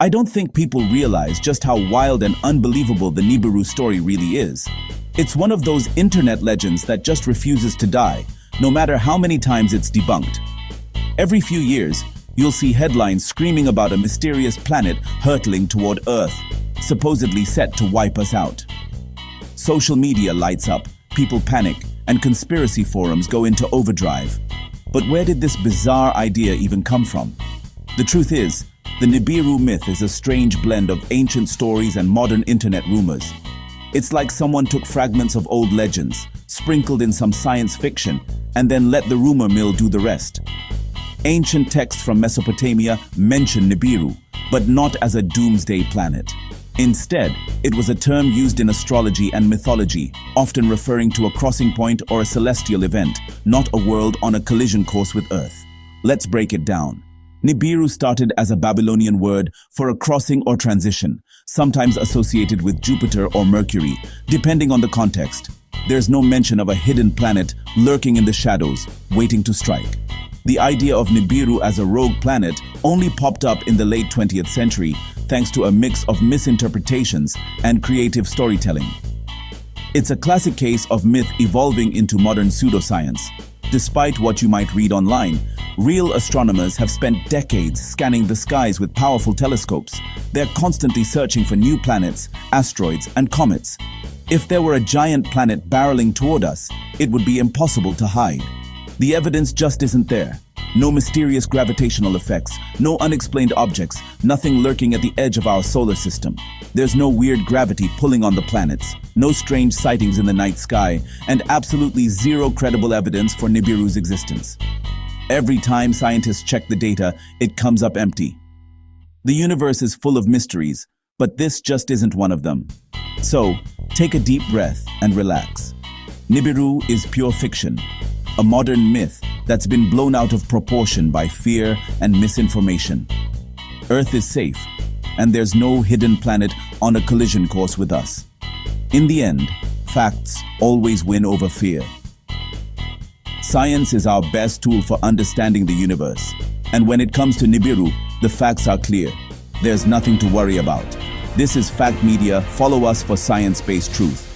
I don't think people realize just how wild and unbelievable the Nibiru story really is. It's one of those internet legends that just refuses to die, no matter how many times it's debunked. Every few years, you'll see headlines screaming about a mysterious planet hurtling toward Earth, supposedly set to wipe us out. Social media lights up, people panic, and conspiracy forums go into overdrive. But where did this bizarre idea even come from? The truth is, the Nibiru myth is a strange blend of ancient stories and modern internet rumors. It's like someone took fragments of old legends, sprinkled in some science fiction, and then let the rumor mill do the rest. Ancient texts from Mesopotamia mention Nibiru, but not as a doomsday planet. Instead, it was a term used in astrology and mythology, often referring to a crossing point or a celestial event, not a world on a collision course with Earth. Let's break it down. Nibiru started as a Babylonian word for a crossing or transition, sometimes associated with Jupiter or Mercury, depending on the context. There's no mention of a hidden planet lurking in the shadows, waiting to strike. The idea of Nibiru as a rogue planet only popped up in the late 20th century, thanks to a mix of misinterpretations and creative storytelling. It's a classic case of myth evolving into modern pseudoscience. Despite what you might read online, real astronomers have spent decades scanning the skies with powerful telescopes. They're constantly searching for new planets, asteroids, and comets. If there were a giant planet barreling toward us, it would be impossible to hide. The evidence just isn't there. No mysterious gravitational effects, no unexplained objects, nothing lurking at the edge of our solar system. There's no weird gravity pulling on the planets, no strange sightings in the night sky, and absolutely zero credible evidence for Nibiru's existence. Every time scientists check the data, it comes up empty. The universe is full of mysteries, but this just isn't one of them. So, take a deep breath and relax. Nibiru is pure fiction, a modern myth that's been blown out of proportion by fear and misinformation. Earth is safe, and there's no hidden planet on a collision course with us. In the end, facts always win over fear. Science is our best tool for understanding the universe, and when it comes to Nibiru, the facts are clear. There's nothing to worry about. This is Fact Media. Follow us for science-based truth.